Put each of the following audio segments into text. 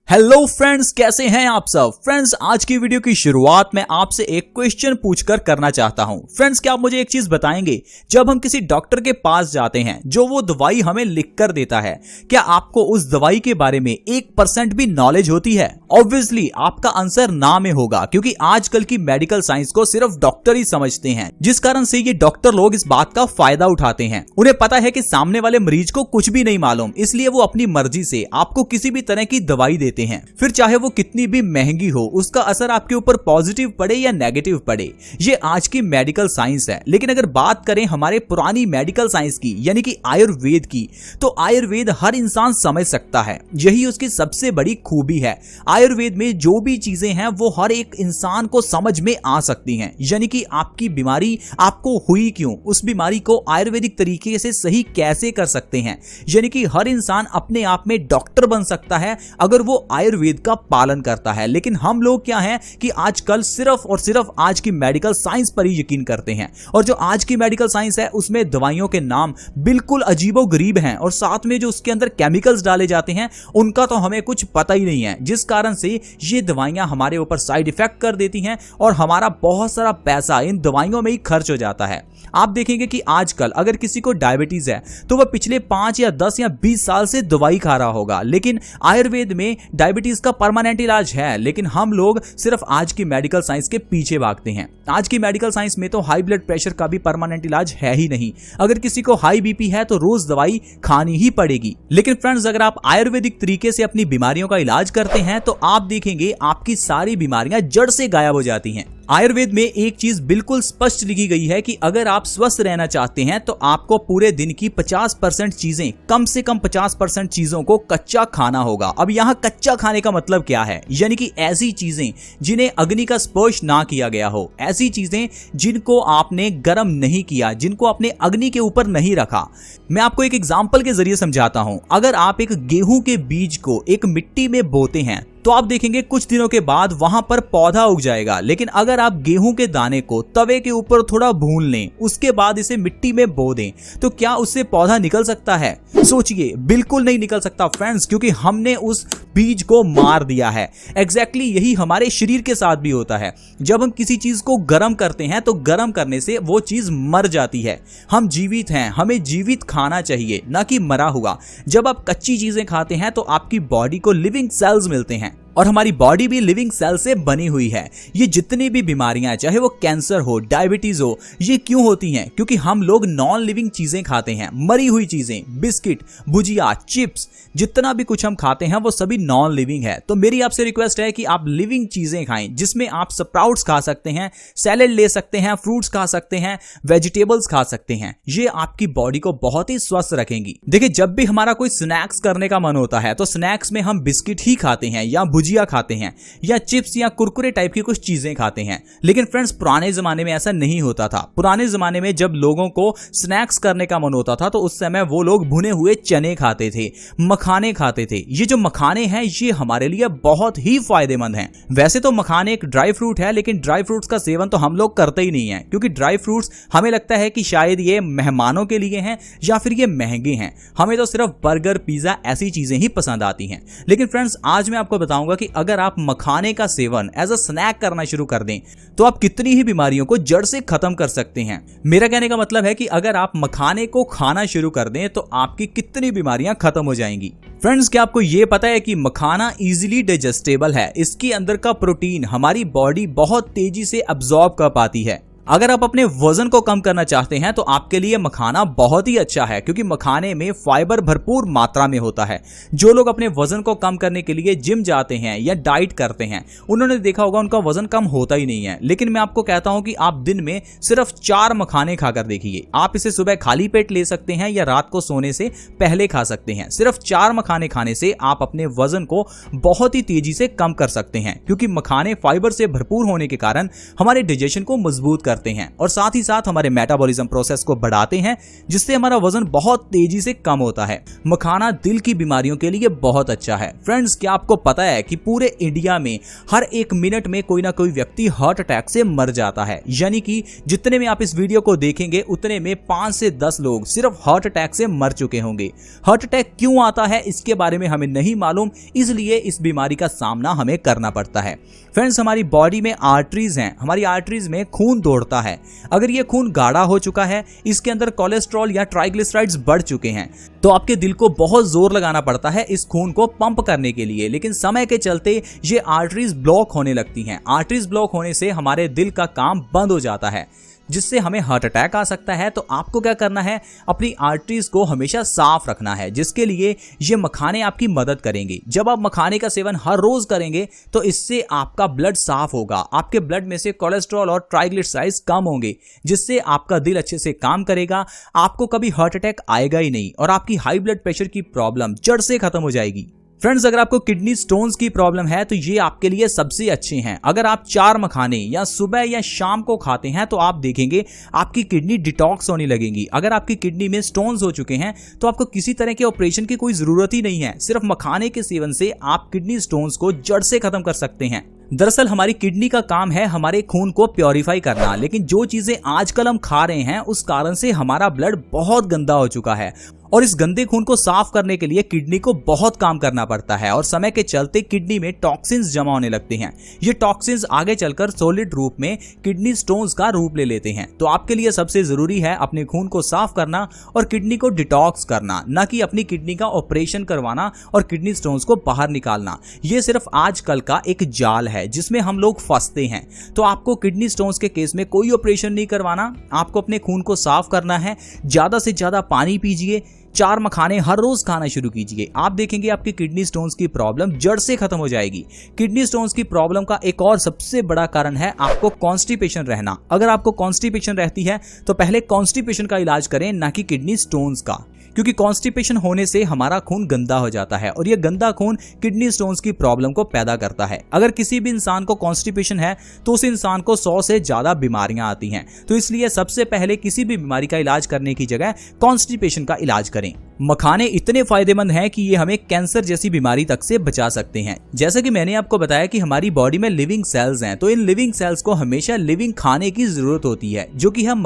Hello friends, कैसे हैं आप सब। फ्रेंड्स, आज की वीडियो की शुरुआत में आपसे एक क्वेश्चन पूछकर करना चाहता हूं। फ्रेंड्स, क्या आप मुझे एक चीज बताएंगे, जब हम किसी डॉक्टर के पास जाते हैं जो वो दवाई हमें लिख कर देता है, क्या आपको उस दवाई के बारे में 1% भी नॉलेज होती है? ऑब्वियसली आपका आंसर ना में होगा, क्योंकि आजकल की मेडिकल साइंस को सिर्फ डॉक्टर ही समझते हैं, जिस कारण से ये डॉक्टर लोग इस बात का फायदा उठाते हैं। उन्हें पता है कि सामने वाले मरीज को कुछ भी नहीं मालूम, इसलिए वो अपनी मर्जी से आपको किसी भी तरह की दवाई देते हैं। फिर चाहे वो कितनी भी महंगी हो, उसका असर आपके ऊपर पॉजिटिव पड़े या नेगेटिव पड़े, ये आज की मेडिकल साइंस है। लेकिन अगर बात करें हमारे पुरानी मेडिकल साइंस की, यानी कि आयुर्वेद की, तो आयुर्वेद हर इंसान समझ सकता है। यही उसकी सबसे बड़ी खूबी है। आयुर्वेद में जो भी चीजें हैं वो हर एक इंसान को समझ में आ सकती हैं। यानी कि आपकी बीमारी आपको हुई क्यों, उस बीमारी को आयुर्वेदिक तरीके से सही कैसे कर सकते हैं। यानी कि हर इंसान अपने आप में डॉक्टर बन सकता है अगर वो आयुर्वेद का पालन करता है। लेकिन हम लोग क्या हैं कि आजकल सिर्फ और सिर्फ आज की मेडिकल साइंस पर ही यकीन करते हैं, और जो आज की मेडिकल साइंस है उसमें दवाइयों के नाम बिल्कुल अजीबोगरीब हैं, और साथ में जो उसके अंदर केमिकल्स डाले जाते हैं उनका तो हमें कुछ पता ही नहीं है, जिस कारण से ये दवाइयां हमारे ऊपर साइड इफेक्ट कर देती हैं और हमारा बहुत सारा पैसा इन दवाइयों में ही खर्च हो जाता है। आप देखेंगे कि आजकल अगर किसी को डायबिटीज है तो वह पिछले 5 या 10 या 20 साल से दवाई खा रहा होगा। लेकिन आयुर्वेद में डायबिटीज का परमानेंट इलाज है, लेकिन हम लोग सिर्फ आज की मेडिकल साइंस के पीछे भागते हैं। आज की मेडिकल साइंस में तो हाई ब्लड प्रेशर का भी परमानेंट इलाज है ही नहीं। अगर किसी को हाई बीपी है तो रोज दवाई खानी ही पड़ेगी। लेकिन फ्रेंड्स, अगर आप आयुर्वेदिक तरीके से अपनी बीमारियों का इलाज करते हैं तो आप देखेंगे आपकी सारी बीमारियां जड़ से गायब हो जाती हैं। आयुर्वेद में एक चीज बिल्कुल स्पष्ट लिखी गई है कि अगर आप स्वस्थ रहना चाहते हैं तो आपको पूरे दिन की 50% चीजें, कम से कम 50% चीजों को कच्चा खाना होगा। अब यहाँ कच्चा खाने का मतलब क्या है? यानी कि ऐसी चीजें जिन्हें अग्नि का स्पर्श ना किया गया हो, ऐसी चीजें जिनको आपने गर्म नहीं किया, जिनको आपने अग्नि के ऊपर नहीं रखा। मैं आपको एक एग्जाम्पल के जरिए समझाता हूं। अगर आप एक गेहूं के बीज को एक मिट्टी में बोते हैं तो आप देखेंगे कुछ दिनों के बाद वहां पर पौधा उग जाएगा। लेकिन अगर आप गेहूं के दाने को तवे के ऊपर थोड़ा भून लें, उसके बाद इसे मिट्टी में बो दें, तो क्या उससे पौधा निकल सकता है? सोचिए, बिल्कुल नहीं निकल सकता फ्रेंड्स, क्योंकि हमने उस बीज को मार दिया है। एग्जैक्टली यही हमारे शरीर के साथ भी होता है। जब हम किसी चीज को गर्म करते हैं तो गर्म करने से वो चीज मर जाती है। हम जीवित हैं, हमें जीवित खाना चाहिए, ना कि मरा हुआ। जब आप कच्ची चीजें खाते हैं तो आपकी बॉडी को लिविंग सेल्स मिलते हैं, और हमारी बॉडी भी लिविंग सेल से बनी हुई है। ये जितनी भी बीमारियां, चाहे वो कैंसर हो, डायबिटीज हो, ये क्यों होती हैं? क्योंकि हम लोग नॉन लिविंग चीजें खाते हैं, मरी हुई चीजें, बिस्किट, भुजिया, चिप्स, जितना भी कुछ हम खाते हैं वो सभी नॉन लिविंग है। तो मेरी आपसे रिक्वेस्ट है कि आप लिविंग चीजें खाएं, जिसमें आप स्प्राउट्स खा सकते हैं, सैलेड ले सकते हैं, फ्रूट्स खा सकते हैं, वेजिटेबल्स खा सकते हैं। ये आपकी बॉडी को बहुत ही स्वस्थ रखेंगी। देखिए, जब भी हमारा कोई स्नैक्स करने का मन होता है तो स्नैक्स में हम बिस्किट ही खाते हैं, या भुजिया खाते हैं, या चिप्स या कुरकुरे टाइप की कुछ चीजें खाते हैं। लेकिन फ्रेंड्स, पुराने जमाने में ऐसा नहीं होता था। पुराने जमाने में जब लोगों को स्नैक्स करने का मन होता था तो उस समय वो लोग भुने हुए चने खाते थे, मखाने खाते थे। ये जो मखाने हैं ये हमारे लिए बहुत ही फायदेमंद हैं। वैसे तो मखाने एक ड्राई फ्रूट है, लेकिन ड्राई फ्रूट्स का सेवन तो हम लोग करते ही नहीं है, क्योंकि ड्राई फ्रूट्स हमें लगता है कि शायद ये मेहमानों के लिए हैं या फिर ये महंगे हैं। हमें तो सिर्फ बर्गर, पिज्जा, ऐसी चीजें ही पसंद आती हैं। लेकिन फ्रेंड्स, आज मैं आपको बताऊंगा कि अगर आप मखाने का सेवन एज अ स्नैक करना शुरू कर दें तो आप कितनी ही बीमारियों को जड़ से खत्म कर सकते हैं। मेरा कहने का मतलब है कि अगर आप मखाने को खाना शुरू कर दें तो आपकी कितनी बीमारियां खत्म हो जाएंगी। फ्रेंड्स, क्या आपको यह पता है कि मखाना इजीली डाइजेस्टेबल है? इसके अंदर का प्रोटीन हमारी बॉडी बहुत तेजी से अब्सॉर्ब कर पाती है। अगर आप अपने वजन को कम करना चाहते हैं तो आपके लिए मखाना बहुत ही अच्छा है, क्योंकि मखाने में फाइबर भरपूर मात्रा में होता है। जो लोग अपने वजन को कम करने के लिए जिम जाते हैं या डाइट करते हैं, उन्होंने देखा होगा उनका वजन कम होता ही नहीं है। लेकिन मैं आपको कहता हूं कि आप दिन में सिर्फ 4 मखाने खाकर देखिए। आप इसे सुबह खाली पेट ले सकते हैं या रात को सोने से पहले खा सकते हैं। सिर्फ 4 मखाने खाने से आप अपने वजन को बहुत ही तेजी से कम कर सकते हैं, क्योंकि मखाने फाइबर से भरपूर होने के कारण हमारे डाइजेशन को मजबूत करते करते हैं और साथ ही साथ हमारे मेटाबॉलिज्म प्रोसेस को बढ़ाते हैं, जिससे हमारा वजन बहुत तेजी से कम होता है। मखाना दिल की बीमारियों के लिए बहुत अच्छा है। फ्रेंड्स, क्या आपको पता है कि पूरे इंडिया में हर 1 मिनट में कोई ना कोई व्यक्ति हार्ट अटैक से मर जाता है। यानी कि जितने में आप इस वीडियो को देखेंगे उतने में 5 से 10 लोग सिर्फ हार्ट अटैक से मर चुके होंगे। हार्ट अटैक क्यों आता है इसके बारे में हमें नहीं मालूम, इसलिए इस बीमारी का सामना हमें करना पड़ता है। फ्रेंड्स, हमारी बॉडी में आर्टरीज हैं, हमारी आर्टरीज में खून दौड़ता है। अगर ये खून गाढ़ा हो चुका है, इसके अंदर कोलेस्ट्रॉल या ट्राइग्लिसराइड्स बढ़ चुके हैं, तो आपके दिल को बहुत जोर लगाना पड़ता है इस खून को पंप करने के लिए। लेकिन समय के चलते ये आर्टरीज ब्लॉक होने लगती हैं। आर्टरीज ब्लॉक होने से हमारे दिल का काम बंद हो जाता है, जिससे हमें हार्ट अटैक आ सकता है। तो आपको क्या करना है, अपनी आर्टरीज को हमेशा साफ रखना है, जिसके लिए ये मखाने आपकी मदद करेंगे। जब आप मखाने का सेवन हर रोज करेंगे तो इससे आपका ब्लड साफ होगा, आपके ब्लड में से कोलेस्ट्रॉल और ट्राइग्लिसराइड्स कम होंगे, जिससे आपका दिल अच्छे से काम करेगा, आपको कभी हार्ट अटैक आएगा ही नहीं और आपकी हाई ब्लड प्रेशर की प्रॉब्लम जड़ से खत्म हो जाएगी। फ्रेंड्स, अगर आपको किडनी स्टोन्स की प्रॉब्लम है तो ये आपके लिए सबसे अच्छे हैं। अगर आप 4 मखाने या सुबह या शाम को खाते हैं तो आप देखेंगे आपकी किडनी डिटॉक्स होने लगेगी। अगर आपकी किडनी में स्टोन्स हो चुके हैं तो आपको किसी तरह के ऑपरेशन की कोई जरूरत ही नहीं है। सिर्फ मखाने के सेवन से आप किडनी स्टोन्स को जड़ से खत्म कर सकते हैं। दरअसल हमारी किडनी का काम है हमारे खून को प्योरीफाई करना, लेकिन जो चीजें आजकल हम खा रहे हैं उस कारण से हमारा ब्लड बहुत गंदा हो चुका है और इस गंदे खून को साफ करने के लिए किडनी को बहुत काम करना पड़ता है और समय के चलते किडनी में टॉक्सिन्स जमा होने लगते हैं। ये टॉक्सिन्स आगे चलकर सॉलिड रूप में किडनी स्टोन्स का रूप ले लेते हैं। तो आपके लिए सबसे जरूरी है अपने खून को साफ करना और किडनी को डिटॉक्स करना, न कि अपनी किडनी का ऑपरेशन करवाना और किडनी स्टोन्स को बाहर निकालना। ये सिर्फ आजकल का एक जाल है जिसमें हम लोग फंसते हैं। तो आपको किडनी स्टोन्स के केस में कोई ऑपरेशन नहीं करवाना, आपको अपने खून को साफ करना है। ज्यादा से ज्यादा पानी पीजिए, 4 मखाने हर रोज खाना शुरू कीजिए। आप देखेंगे आपकी किडनी स्टोन्स की प्रॉब्लम जड़ से खत्म हो जाएगी। किडनी स्टोन्स की प्रॉब्लम का एक और सबसे बड़ा कारण है आपको कॉन्स्टिपेशन रहना। अगर आपको कॉन्स्टिपेशन रहती है तो पहले कॉन्स्टिपेशन का इलाज करें, ना कि किडनी स्टोन्स का, क्योंकि कॉन्स्टिपेशन होने से हमारा खून गंदा हो जाता है और यह गंदा खून किडनी स्टोन्स की प्रॉब्लम को पैदा करता है। अगर किसी भी इंसान को कॉन्स्टिपेशन है तो उस इंसान को 100 से ज्यादा बीमारियां आती हैं। तो इसलिए सबसे पहले किसी भी बीमारी का इलाज करने की जगह कॉन्स्टिपेशन का इलाज करें। मखाने इतने फायदेमंद हैं कि ये हमें कैंसर जैसी बीमारी तक से बचा सकते हैं। जैसा कि मैंने आपको बताया कि हमारी बॉडी में लिविंग सेल्स हैं, तो इन लिविंग सेल्स को हमेशा लिविंग खाने की जरूरत होती है, जो कि हम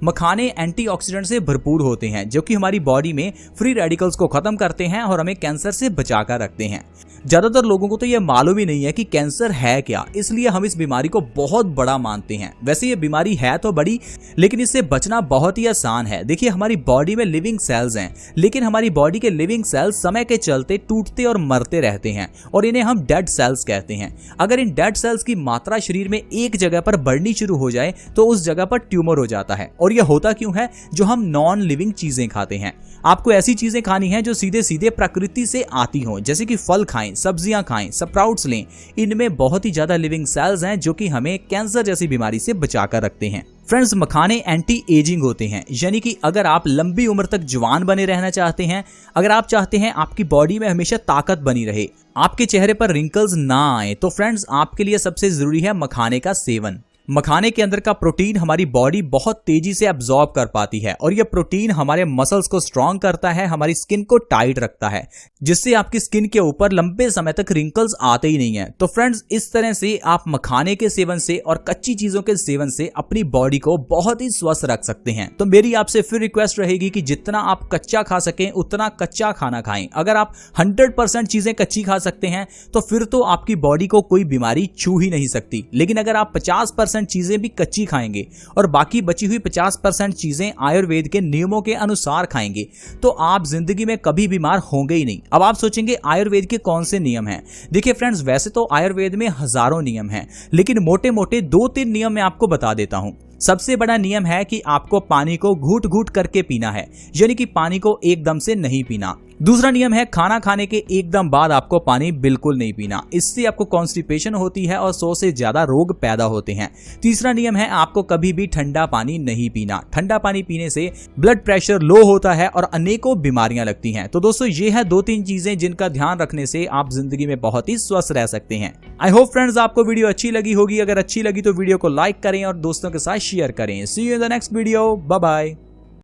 मखाने एंटीऑक्सीडेंट से भरपूर होते हैं, जो कि हमारी बॉडी में फ्री रेडिकल्स को खत्म करते हैं और हमें कैंसर से बचा कर रखते हैं। ज्यादातर लोगों को तो यह मालूम ही नहीं है कि कैंसर है क्या, इसलिए हम इस बीमारी को बहुत बड़ा मानते हैं। वैसे ये बीमारी है तो बड़ी, लेकिन इससे बचना बहुत ही आसान है। देखिए, हमारी बॉडी में लिविंग सेल्स हैं, लेकिन हमारी बॉडी के लिविंग सेल्स समय के चलते टूटते और मरते रहते हैं और इन्हें हम डेड सेल्स कहते हैं। अगर इन डेड सेल्स की मात्रा शरीर में एक जगह पर बढ़नी शुरू हो जाए तो उस जगह पर ट्यूमर हो जाता है। और यह होता क्यों है? जो हम नॉन लिविंग चीजें खाते हैं। आपको ऐसी चीजें खानी है जो सीधे सीधे प्रकृति से आती हो, जैसे कि फल खाएं, सब्जियां खाएं, स्प्राउट्स लें। इनमें बहुत ही ज्यादा लिविंग सेल्स हैं जो कि हमें कैंसर जैसी बीमारी से बचाकर रखते हैं। फ्रेंड्स, मखाने एंटी एजिंग होते हैं, यानी कि अगर आप लंबी उम्र तक जवान बने रहना चाहते हैं, अगर आप चाहते हैं आपकी बॉडी में हमेशा ताकत बनी रहे, आपके चेहरे पर रिंकल्स ना आए, तो फ्रेंड्स आपके लिए सबसे जरूरी है मखाने का सेवन। मखाने के अंदर का प्रोटीन हमारी बॉडी बहुत तेजी से एब्जॉर्ब कर पाती है और यह प्रोटीन हमारे मसल्स को स्ट्रांग करता है, हमारी स्किन को टाइट रखता है, जिससे आपकी स्किन के ऊपर लंबे समय तक रिंकल्स आते ही नहीं है। तो फ्रेंड्स, इस तरह से आप मखाने के सेवन से और कच्ची चीजों के सेवन से अपनी बॉडी को बहुत ही स्वस्थ रख सकते हैं। तो मेरी आपसे फिर रिक्वेस्ट रहेगी कि जितना आप कच्चा खा सकें उतना कच्चा खाना खाएं। अगर आप 100% चीजें कच्ची खा सकते हैं तो फिर तो आपकी बॉडी को कोई बीमारी छू ही नहीं सकती। लेकिन अगर आप 50% चीजें भी कच्ची खाएंगे और बाकी बची हुई 50% चीजें आयुर्वेद के नियमों के अनुसार खाएंगे तो आप जिंदगी में कभी बीमार होंगे ही नहीं। अब आप सोचेंगे आयुर्वेद के कौन से नियम हैं? देखिए फ्रेंड्स, वैसे तो आयुर्वेद में हजारों नियम हैं, लेकिन मोटे मोटे 2-3 नियम मैं आपको बता देता हूं। सबसे बड़ा नियम है कि आपको पानी को घूट घूट करके पीना है, यानी कि पानी को एकदम से नहीं पीना। दूसरा नियम है खाना खाने के एकदम बाद आपको पानी बिल्कुल नहीं पीना, इससे आपको कॉन्स्टिपेशन होती है और 100 से ज्यादा रोग पैदा होते हैं। तीसरा नियम है आपको कभी भी ठंडा पानी नहीं पीना, ठंडा पानी पीने से ब्लड प्रेशर लो होता है और अनेकों बीमारियां लगती हैं। तो दोस्तों ये है 2-3 चीजें जिनका ध्यान रखने से आप जिंदगी में बहुत ही स्वस्थ रह सकते हैं। आई होप फ्रेंड्स आपको वीडियो अच्छी लगी होगी। अगर अच्छी लगी तो वीडियो को लाइक करें और दोस्तों के साथ शेयर करें। See you in the next video, bye bye.